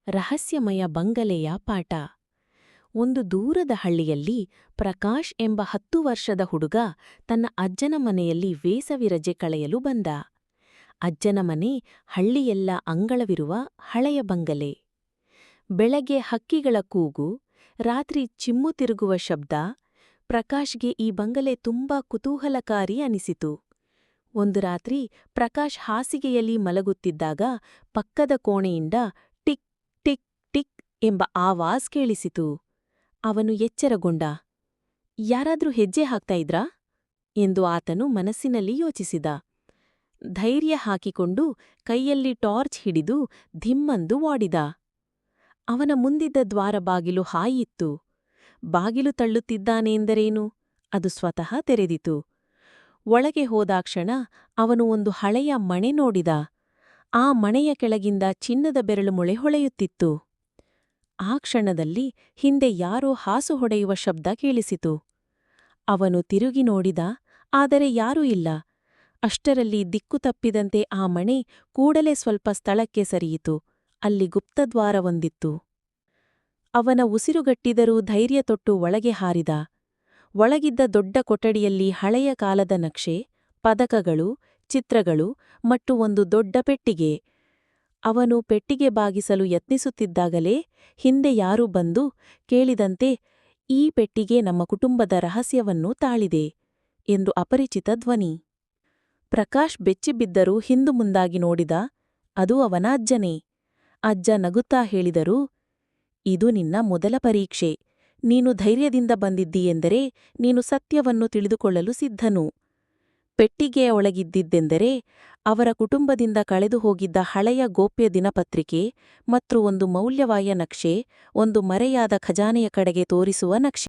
ರಹಸ್ಯಮಯ ಬಂಗಲೆಯ ಪಾಠ. ಒಂದು ದೂರದ ಹಳ್ಳಿಯಲ್ಲಿ ಪ್ರಕಾಶ್ ಎಂಬ 10 ವರ್ಷದ ಹುಡುಗ ತನ್ನ ಅಜ್ಜನ ಮನೆಯಲ್ಲಿ ಬೇಸವಿ ರಜೆ ಕಳೆಯಲು ಬಂದ. ಅಜ್ಜನ ಮನೆ ಹಳ್ಳಿಯೆಲ್ಲ ಅಂಗಳವಿರುವ ಹಳೆಯ ಬಂಗಲೆ. ಬೆಳಗ್ಗೆ ಹಕ್ಕಿಗಳ ಕೂಗು, ರಾತ್ರಿ ಚಿಮ್ಮು ತಿರುಗುವ ಶಬ್ದ. ಪ್ರಕಾಶ್ಗೆ ಈ ಬಂಗಲೆ ತುಂಬಾ ಕುತೂಹಲಕಾರಿ ಅನಿಸಿತು. ಒಂದು ರಾತ್ರಿ ಪ್ರಕಾಶ್ ಹಾಸಿಗೆಯಲ್ಲಿ ಮಲಗುತ್ತಿದ್ದಾಗ ಪಕ್ಕದ ಕೋಣೆಯಿಂದ ಟಿಕ್ ಟಿಕ್ ಟಿಕ್ ಎಂಬ ಆವಾಜ್ ಕೇಳಿಸಿತು. ಅವನು ಎಚ್ಚರಗೊಂಡ. ಯಾರಾದ್ರೂ ಹೆಜ್ಜೆ ಹಾಕ್ತಾ ಇದ್ರಾ ಎಂದು ಆತನು ಮನಸ್ಸಿನಲ್ಲಿ ಯೋಚಿಸಿದ. ಧೈರ್ಯ ಹಾಕಿಕೊಂಡು ಕೈಯಲ್ಲಿ ಟಾರ್ಚ್ ಹಿಡಿದು ಧಿಮ್ಮಂದು ಓಡಿದ. ಅವನ ಮುಂದಿದ್ದ ದ್ವಾರ ಬಾಗಿಲು ಹಾಯಿತ್ತು. ಬಾಗಿಲು ತಳ್ಳುತ್ತಿದ್ದಾನೆಂದರೇನು, ಅದು ಸ್ವತಃ ತೆರೆದಿತು. ಒಳಗೆ ಹೋದಾಕ್ಷಣ ಅವನು ಒಂದು ಹಳೆಯ ಮಣೆ ನೋಡಿದ. ಆ ಮಣೆಯ ಕೆಳಗಿಂದ ಚಿನ್ನದ ಬೆರಳುಮೊಳೆ ಹೊಳೆಯುತ್ತಿತ್ತು. ಆ ಕ್ಷಣದಲ್ಲಿ ಹಿಂದೆ ಯಾರೋ ಹಾಸು ಹೊಡೆಯುವ ಶಬ್ದ ಕೇಳಿಸಿತು. ಅವನು ತಿರುಗಿ ನೋಡಿದ, ಆದರೆ ಯಾರೂ ಇಲ್ಲ. ಅಷ್ಟರಲ್ಲಿ ದಿಕ್ಕು ತಪ್ಪಿದಂತೆ ಆ ಮಣೆ ಕೂಡಲೇ ಸ್ವಲ್ಪ ಸ್ಥಳಕ್ಕೆ ಸರಿಯಿತು. ಅಲ್ಲಿ ಗುಪ್ತದ್ವಾರವೊಂದಿತ್ತು. ಅವನ ಉಸಿರುಗಟ್ಟಿದರೂ ಧೈರ್ಯ ತೊಟ್ಟು ಒಳಗೆ ಹಾರಿದ. ಒಳಗಿದ್ದ ದೊಡ್ಡ ಕೊಠಡಿಯಲ್ಲಿ ಹಳೆಯ ಕಾಲದ ನಕ್ಷೆ, ಪದಕಗಳು, ಚಿತ್ರಗಳು ಮತ್ತು ಒಂದು ದೊಡ್ಡ ಪೆಟ್ಟಿಗೆ. ಅವನು ಪೆಟ್ಟಿಗೆ ಬಾಗಿಸಲು ಯತ್ನಿಸುತ್ತಿದ್ದಾಗಲೇ ಹಿಂದೆ ಯಾರೂ ಬಂದು ಕೇಳಿದಂತೆ, "ಈ ಪೆಟ್ಟಿಗೆ ನಮ್ಮ ಕುಟುಂಬದ ರಹಸ್ಯವನ್ನು ತಾಳಿದೆ" ಎಂದು ಅಪರಿಚಿತ ಧ್ವನಿ. ಪ್ರಕಾಶ್ ಬೆಚ್ಚಿಬಿದ್ದರೂ ಹಿಂದು ಮುಂದಾಗಿ ನೋಡಿದ. ಅದು ಅವನ ಅಜ್ಜನೇ. ಅಜ್ಜ ನಗುತ್ತಾ ಹೇಳಿದರು, "ಇದು ನಿನ್ನ ಮೊದಲ ಪರೀಕ್ಷೆ. ನೀನು ಧೈರ್ಯದಿಂದ ಬಂದಿದ್ದೀಯೆಂದರೆ ನೀನು ಸತ್ಯವನ್ನು ತಿಳಿದುಕೊಳ್ಳಲು ಸಿದ್ಧನು." ಪೆಟ್ಟಿಗೆಯ ಒಳಗಿದ್ದಿದ್ದೆಂದರೆ ಅವರ ಕುಟುಂಬದಿಂದ ಕಳೆದು ಹೋಗಿದ್ದ ಹಳೆಯ ಗೋಪ್ಯ ದಿನಪತ್ರಿಕೆ ಮತ್ತು ಒಂದು ಮೌಲ್ಯವಾದ ನಕ್ಷೆ, ಒಂದು ಮರೆಯಾದ ಖಜಾನೆಯ ಕಡೆಗೆ ತೋರಿಸುವ ನಕ್ಷೆ.